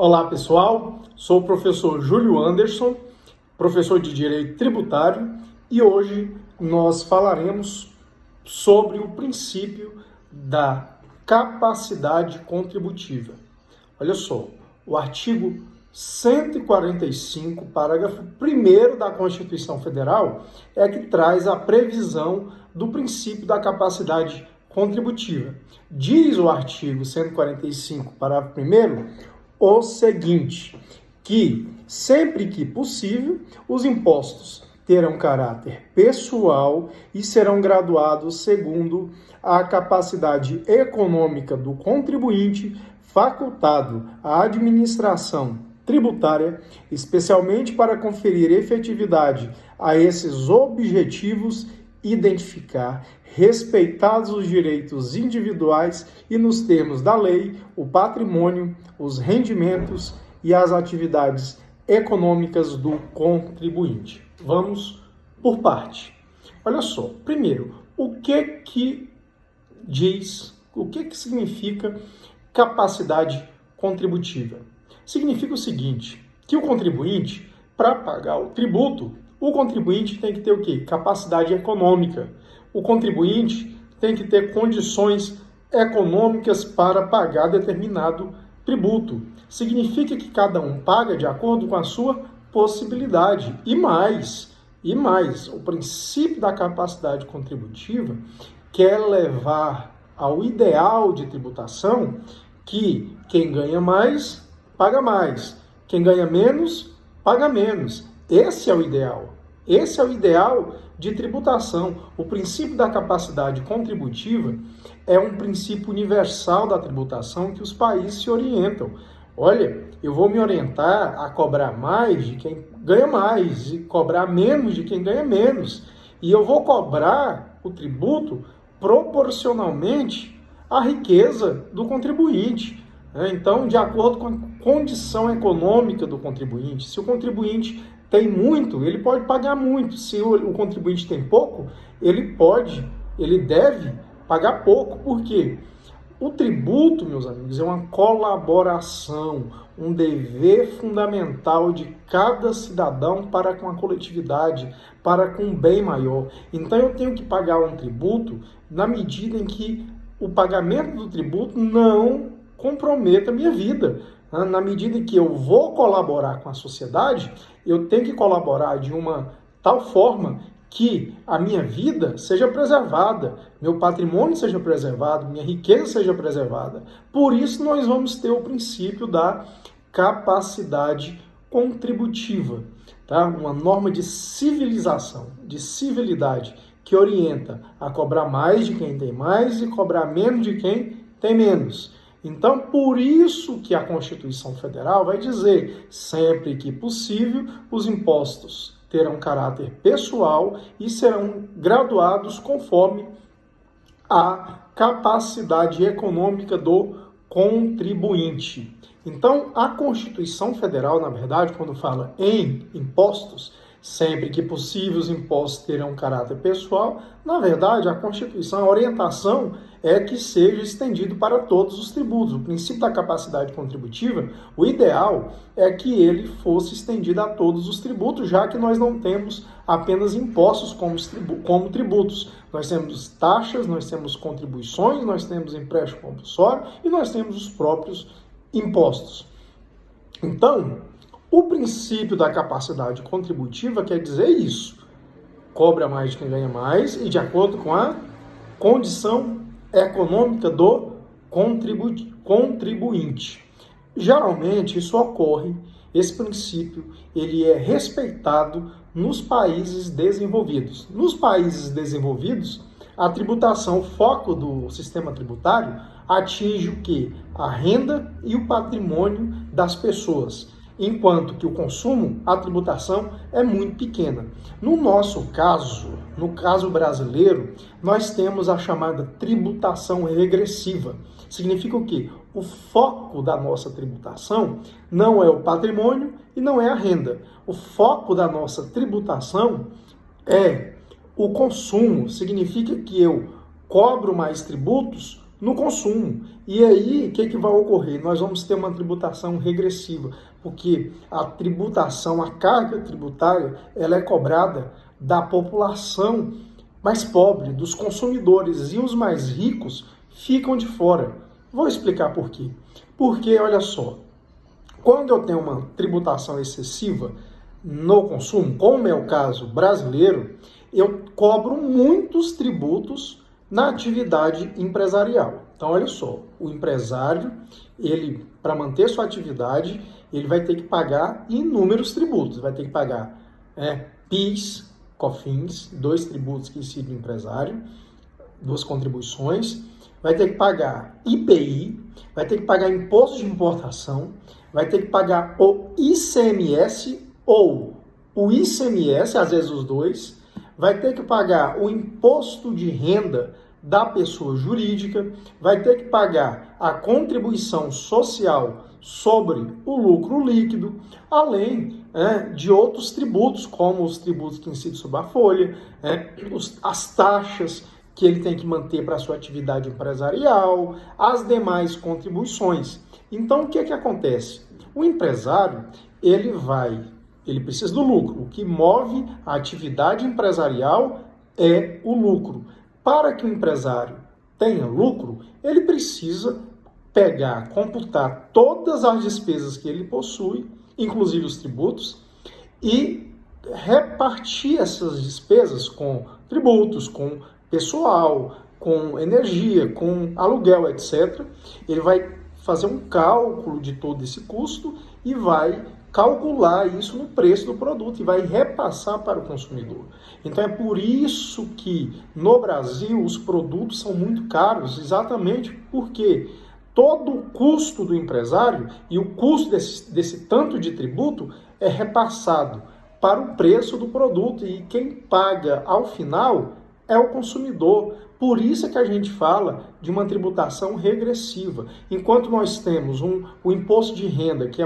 Olá pessoal, sou o professor Júlio Anderson, professor de Direito Tributário, e hoje nós falaremos sobre o princípio da capacidade contributiva. Olha só, o artigo 145, parágrafo 1º da Constituição Federal é que traz a previsão do princípio da capacidade contributiva. Diz o artigo 145, parágrafo 1º, o seguinte, que sempre que possível, os impostos terão caráter pessoal e serão graduados segundo a capacidade econômica do contribuinte, facultado à administração tributária, especialmente para conferir efetividade a esses objetivos, identificar, respeitados os direitos individuais e nos termos da lei, o patrimônio, os rendimentos e as atividades econômicas do contribuinte. Vamos por parte. Olha só, primeiro, o que significa capacidade contributiva? Significa o seguinte, que o contribuinte, para pagar o tributo, o contribuinte tem que ter o quê? Capacidade econômica. O contribuinte tem que ter condições econômicas para pagar determinado tributo. Significa que cada um paga de acordo com a sua possibilidade. E mais, o princípio da capacidade contributiva quer levar ao ideal de tributação que quem ganha mais, paga mais. Quem ganha menos, paga menos. Esse é o ideal. Esse é o ideal de tributação. O princípio da capacidade contributiva é um princípio universal da tributação que os países se orientam. Olha, eu vou me orientar a cobrar mais de quem ganha mais e cobrar menos de quem ganha menos. E eu vou cobrar o tributo proporcionalmente à riqueza do contribuinte. Então, de acordo com a condição econômica do contribuinte, se o contribuinte tem muito, ele pode pagar muito. Se o contribuinte tem pouco, ele deve pagar pouco. Por quê? O tributo, meus amigos, é uma colaboração, um dever fundamental de cada cidadão para com a coletividade, para com um bem maior. Então eu tenho que pagar um tributo na medida em que o pagamento do tributo não comprometa a minha vida. Na medida em que eu vou colaborar com a sociedade, eu tenho que colaborar de uma tal forma que a minha vida seja preservada, meu patrimônio seja preservado, minha riqueza seja preservada. Por isso nós vamos ter o princípio da capacidade contributiva, tá? Uma norma de civilização, de civilidade, que orienta a cobrar mais de quem tem mais e cobrar menos de quem tem menos. Então, por isso que a Constituição Federal vai dizer, sempre que possível, os impostos terão caráter pessoal e serão graduados conforme a capacidade econômica do contribuinte. Então, a Constituição Federal, na verdade, quando fala em impostos, sempre que possível os impostos terão caráter pessoal, na verdade, a Constituição, a orientação é que seja estendido para todos os tributos. O princípio da capacidade contributiva, o ideal é que ele fosse estendido a todos os tributos, já que nós não temos apenas impostos como tributos. Nós temos taxas, nós temos contribuições, nós temos empréstimo compulsório e nós temos os próprios impostos. Então, o princípio da capacidade contributiva quer dizer isso. Cobra mais de quem ganha mais e de acordo com a condição econômica do contribuinte. Geralmente isso ocorre, esse princípio ele é respeitado nos países desenvolvidos. Nos países desenvolvidos, a tributação, o foco do sistema tributário atinge o quê? A renda e o patrimônio das pessoas. Enquanto que o consumo, a tributação é muito pequena. No nosso caso, no caso brasileiro, nós temos a chamada tributação regressiva. Significa o quê? O foco da nossa tributação não é o patrimônio e não é a renda. O foco da nossa tributação é o consumo. Significa que eu cobro mais tributos no consumo. E aí, o que vai ocorrer? Nós vamos ter uma tributação regressiva, porque a tributação, a carga tributária, ela é cobrada da população mais pobre, dos consumidores, e os mais ricos ficam de fora. Vou explicar por quê. Porque, olha só, quando eu tenho uma tributação excessiva no consumo, como é o caso brasileiro, eu cobro muitos tributos na atividade empresarial. Então, olha só, o empresário, ele, para manter sua atividade, ele vai ter que pagar inúmeros tributos. Vai ter que pagar PIS, COFINS, 2 tributos que incidem no empresário, 2 contribuições. Vai ter que pagar IPI, vai ter que pagar imposto de importação, vai ter que pagar o ICMS ou o ICMS, às vezes os dois, vai ter que pagar o imposto de renda da pessoa jurídica, vai ter que pagar a contribuição social sobre o lucro líquido, além de outros tributos, como os tributos que incidem sobre a folha, as taxas que ele tem que manter para a sua atividade empresarial, as demais contribuições. Então, o que acontece? O empresário, ele precisa do lucro. O que move a atividade empresarial é o lucro. Para que o empresário tenha lucro, ele precisa computar todas as despesas que ele possui, inclusive os tributos, e repartir essas despesas com tributos, com pessoal, com energia, com aluguel, etc. Ele vai fazer um cálculo de todo esse custo e vai calcular isso no preço do produto e vai repassar para o consumidor. Então é por isso que no Brasil os produtos são muito caros, exatamente porque todo o custo do empresário e o custo desse tanto de tributo é repassado para o preço do produto e quem paga ao final é o consumidor. Por isso é que a gente fala de uma tributação regressiva. Enquanto nós temos o imposto de renda, que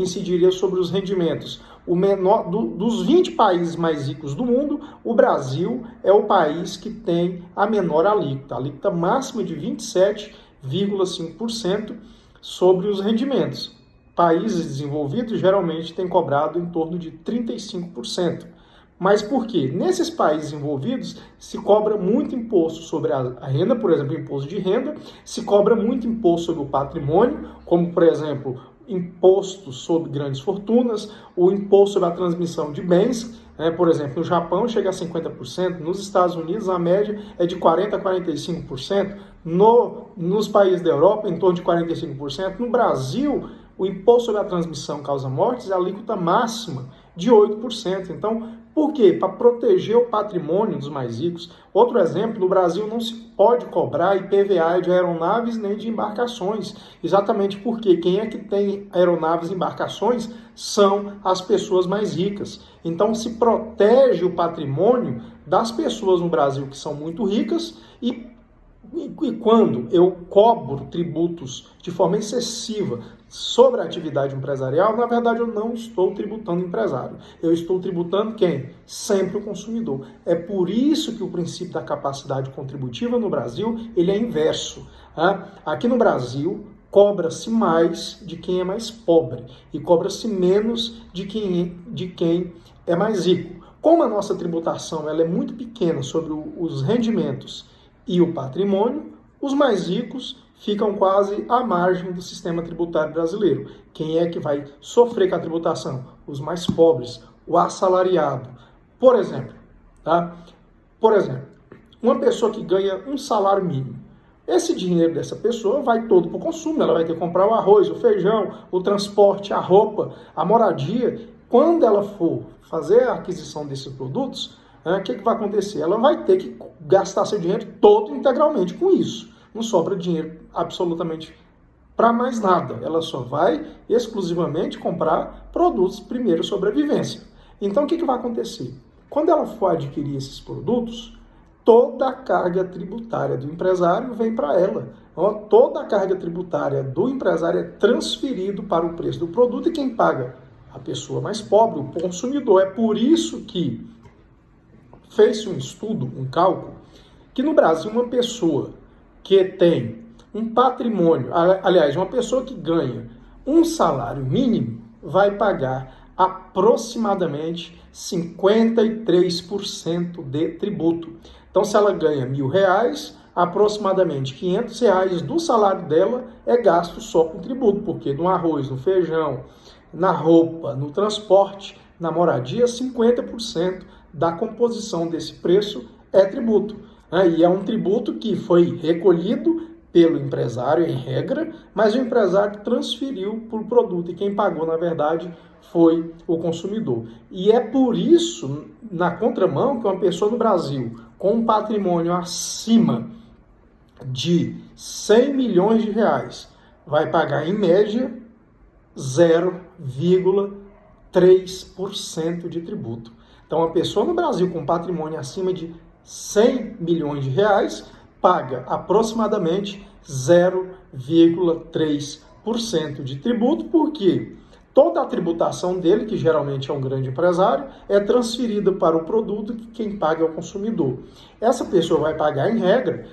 incidiria sobre os rendimentos, o menor dos 20 países mais ricos do mundo, o Brasil é o país que tem a menor alíquota. A alíquota máxima de 27,5% sobre os rendimentos. Países desenvolvidos geralmente têm cobrado em torno de 35%. Mas por quê? Nesses países envolvidos se cobra muito imposto sobre a renda, por exemplo, imposto de renda, se cobra muito imposto sobre o patrimônio, como, por exemplo, imposto sobre grandes fortunas, o imposto sobre a transmissão de bens, por exemplo, no Japão chega a 50%, nos Estados Unidos a média é de 40% a 45%, nos países da Europa em torno de 45%, no Brasil o imposto sobre a transmissão causa mortes é a alíquota máxima de 8%. Então, por quê? Para proteger o patrimônio dos mais ricos. Outro exemplo, no Brasil não se pode cobrar IPVA de aeronaves nem de embarcações, exatamente porque quem é que tem aeronaves e embarcações são as pessoas mais ricas. Então se protege o patrimônio das pessoas no Brasil que são muito ricas e quando eu cobro tributos de forma excessiva sobre a atividade empresarial, na verdade eu não estou tributando o empresário. Eu estou tributando quem? Sempre o consumidor. É por isso que o princípio da capacidade contributiva no Brasil, ele é inverso. Aqui no Brasil, cobra-se mais de quem é mais pobre e cobra-se menos de quem é mais rico. Como a nossa tributação ela é muito pequena sobre os rendimentos e o patrimônio, os mais ricos ficam quase à margem do sistema tributário brasileiro. Quem é que vai sofrer com a tributação? Os mais pobres, o assalariado. Por exemplo, uma pessoa que ganha um salário mínimo. Esse dinheiro dessa pessoa vai todo para o consumo, ela vai ter que comprar o arroz, o feijão, o transporte, a roupa, a moradia. Quando ela for fazer a aquisição desses produtos, o que vai acontecer? Ela vai ter que gastar seu dinheiro todo integralmente com isso. Não sobra dinheiro absolutamente para mais nada. Ela só vai exclusivamente comprar produtos primeiro sobrevivência. Então o que vai acontecer? Quando ela for adquirir esses produtos, toda a carga tributária do empresário vem para ela. Toda a carga tributária do empresário é transferido para o preço do produto e quem paga? A pessoa mais pobre, o consumidor. É por isso que fez-se um estudo, um cálculo, que no Brasil uma pessoa que tem um patrimônio, aliás, uma pessoa que ganha um salário mínimo vai pagar aproximadamente 53% de tributo. Então, se ela ganha R$1.000, aproximadamente R$500 do salário dela é gasto só com tributo, porque no arroz, no feijão, na roupa, no transporte, na moradia, 50% da composição desse preço é tributo. E é um tributo que foi recolhido pelo empresário, em regra, mas o empresário transferiu para o produto e quem pagou, na verdade, foi o consumidor. E é por isso, na contramão, que uma pessoa no Brasil com um patrimônio acima de R$100 milhões vai pagar, em média, 0,3% de tributo. Então, uma pessoa no Brasil com patrimônio acima de R$100 milhões paga aproximadamente 0,3% de tributo, porque toda a tributação dele, que geralmente é um grande empresário, é transferida para o produto que quem paga é o consumidor. Essa pessoa vai pagar, em regra,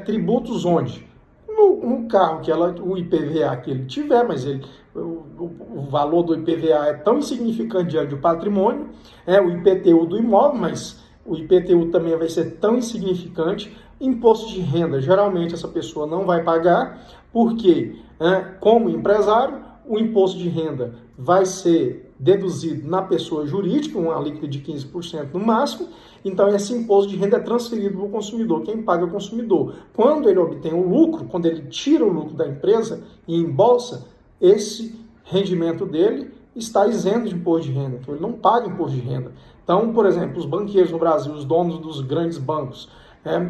tributos onde? No carro, o IPVA que ele tiver, mas o valor do IPVA é tão insignificante diante do patrimônio, o IPTU do imóvel, mas o IPTU também vai ser tão insignificante. Imposto de renda, geralmente essa pessoa não vai pagar, porque, como empresário, o imposto de renda vai ser deduzido na pessoa jurídica, uma alíquota de 15% no máximo, então esse imposto de renda é transferido para o consumidor, quem paga é o consumidor. Quando ele obtém o lucro, quando ele tira o lucro da empresa e embolsa, esse rendimento dele está isento de imposto de renda, então ele não paga imposto de renda. Então, por exemplo, os banqueiros no Brasil, os donos dos grandes bancos,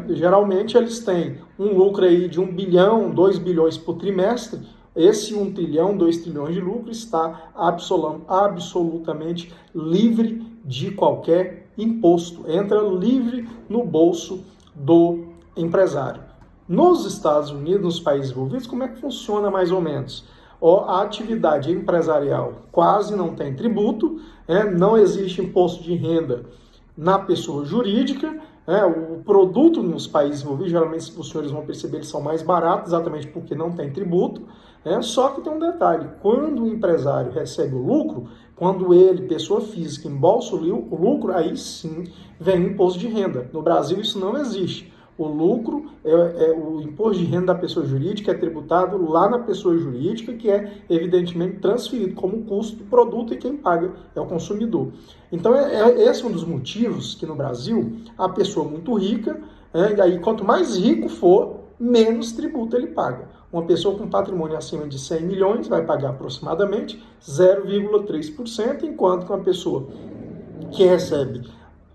geralmente eles têm um lucro aí de 1 bilhão, 2 bilhões por trimestre. Esse 1 trilhão, 2 trilhões de lucro está absolutamente livre de qualquer imposto. Entra livre no bolso do empresário. Nos Estados Unidos, nos países envolvidos, como é que funciona mais ou menos? A atividade empresarial quase não tem tributo, não existe imposto de renda na pessoa jurídica. O produto nos países envolvidos, geralmente os senhores vão perceber, eles são mais baratos, exatamente porque não tem tributo. Só que tem um detalhe: quando o empresário recebe o lucro, quando ele, pessoa física, embolsa o lucro, aí sim vem o imposto de renda. No Brasil isso não existe. O lucro, o imposto de renda da pessoa jurídica é tributado lá na pessoa jurídica, que é evidentemente transferido como custo do produto e quem paga é o consumidor. Então, esse é um dos motivos que no Brasil a pessoa muito rica, e aí quanto mais rico for, menos tributo ele paga. Uma pessoa com patrimônio acima de 100 milhões vai pagar aproximadamente 0,3%, enquanto que uma pessoa que recebe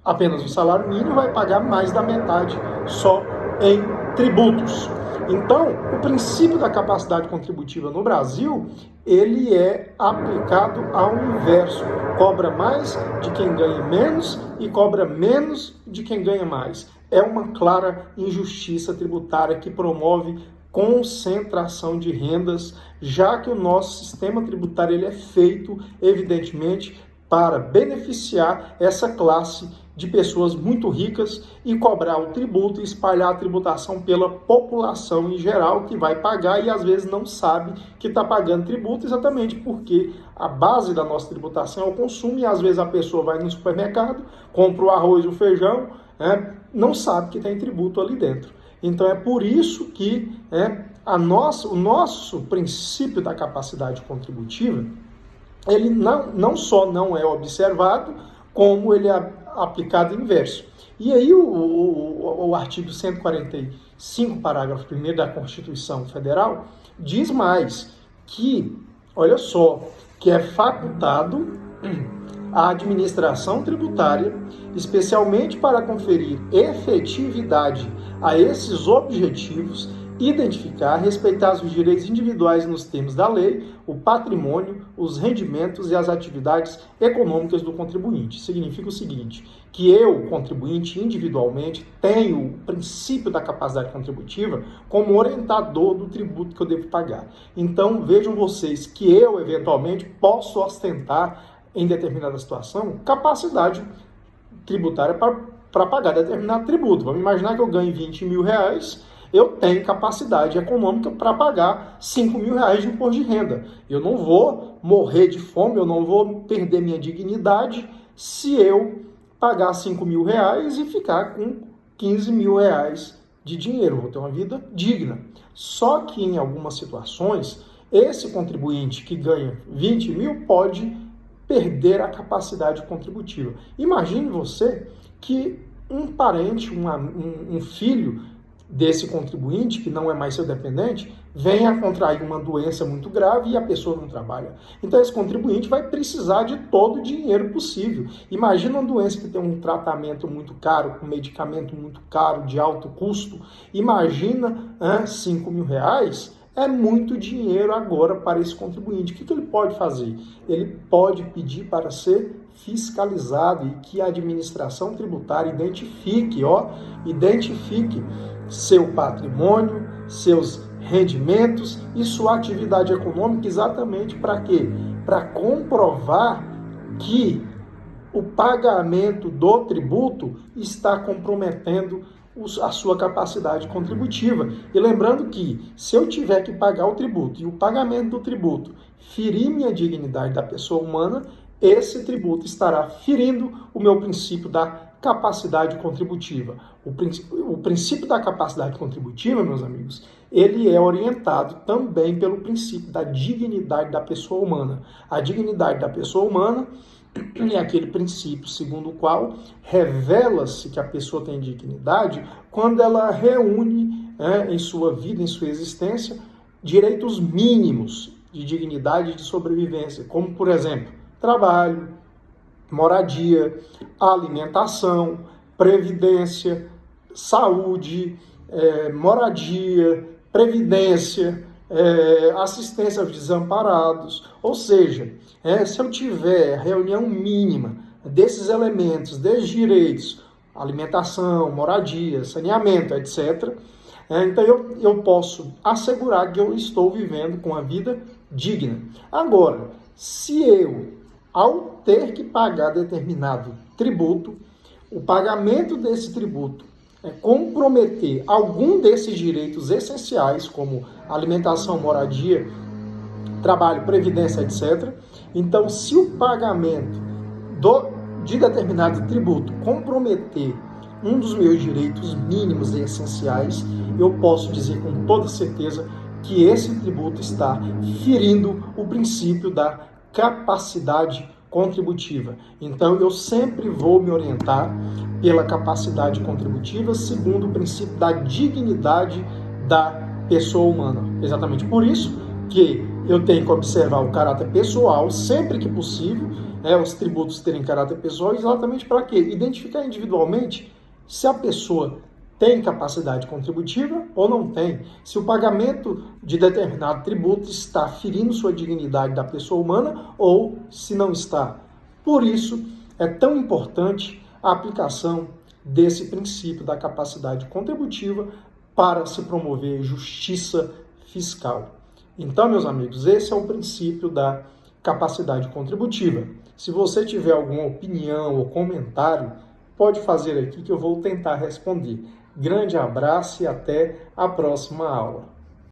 apenas o salário mínimo vai pagar mais da metade só em tributos. Então, o princípio da capacidade contributiva no Brasil, ele é aplicado ao inverso. Cobra mais de quem ganha menos e cobra menos de quem ganha mais. É uma clara injustiça tributária que promove concentração de rendas, já que o nosso sistema tributário ele é feito, evidentemente, para beneficiar essa classe de pessoas muito ricas e cobrar o tributo e espalhar a tributação pela população em geral, que vai pagar e às vezes não sabe que está pagando tributo, exatamente porque a base da nossa tributação é o consumo e às vezes a pessoa vai no supermercado, compra o arroz e o feijão, não sabe que tem tributo ali dentro. Então é por isso que o nosso princípio da capacidade contributiva, ele não só não é observado, como ele é aplicado inverso. E aí o artigo 145, parágrafo 1º da Constituição Federal, diz mais que, olha só, que é facultado a administração tributária, especialmente para conferir efetividade a esses objetivos, identificar, respeitar os direitos individuais nos termos da lei, o patrimônio, os rendimentos e as atividades econômicas do contribuinte. Significa o seguinte, que eu, contribuinte, individualmente, tenho o princípio da capacidade contributiva como orientador do tributo que eu devo pagar. Então, vejam vocês que eu, eventualmente, posso ostentar, em determinada situação, capacidade tributária para pagar determinado tributo. Vamos imaginar que eu ganhe 20 mil reais eu tenho capacidade econômica para pagar R$ 5.000 de imposto de renda. Eu não vou morrer de fome, eu não vou perder minha dignidade se eu pagar R$ 5.000 e ficar com R$ 15.000 de dinheiro. Eu vou ter uma vida digna. Só que em algumas situações, esse contribuinte que ganha 20 mil pode perder a capacidade contributiva. Imagine você que um parente, um filho desse contribuinte, que não é mais seu dependente, venha a contrair uma doença muito grave e a pessoa não trabalha. Então esse contribuinte vai precisar de todo o dinheiro possível. Imagina uma doença que tem um tratamento muito caro, com medicamento muito caro, de alto custo. Imagina R$ 5.000. É muito dinheiro agora para esse contribuinte. O que ele pode fazer? Ele pode pedir para ser fiscalizado e que a administração tributária identifique seu patrimônio, seus rendimentos e sua atividade econômica, exatamente para quê? Para comprovar que o pagamento do tributo está comprometendo a sua capacidade contributiva. E lembrando que, se eu tiver que pagar o tributo e o pagamento do tributo ferir minha dignidade da pessoa humana, esse tributo estará ferindo o meu princípio da capacidade contributiva. O princípio da capacidade contributiva, meus amigos, ele é orientado também pelo princípio da dignidade da pessoa humana. A dignidade da pessoa humana é aquele princípio segundo o qual revela-se que a pessoa tem dignidade quando ela reúne em sua vida, em sua existência, direitos mínimos de dignidade e de sobrevivência, como, por exemplo, trabalho, moradia, alimentação, previdência, saúde, moradia, previdência, assistência aos desamparados. Ou seja, se eu tiver reunião mínima desses elementos, desses direitos, alimentação, moradia, saneamento, etc., então eu posso assegurar que eu estou vivendo com a vida digna. Agora, se eu, ao ter que pagar determinado tributo, o pagamento desse tributo comprometer algum desses direitos essenciais, como alimentação, moradia, trabalho, previdência, etc. Então, se o pagamento de determinado tributo comprometer um dos meus direitos mínimos e essenciais, eu posso dizer com toda certeza que esse tributo está ferindo o princípio da capacidade contributiva. Então, eu sempre vou me orientar pela capacidade contributiva segundo o princípio da dignidade da pessoa humana. Exatamente por isso que eu tenho que observar o caráter pessoal sempre que possível, os tributos terem caráter pessoal, exatamente para quê? Identificar individualmente se a pessoa tem capacidade contributiva ou não tem, se o pagamento de determinado tributo está ferindo sua dignidade da pessoa humana ou se não está. Por isso, é tão importante a aplicação desse princípio da capacidade contributiva para se promover justiça fiscal. Então, meus amigos, esse é o princípio da capacidade contributiva. Se você tiver alguma opinião ou comentário, pode fazer aqui que eu vou tentar responder. Grande abraço e até a próxima aula.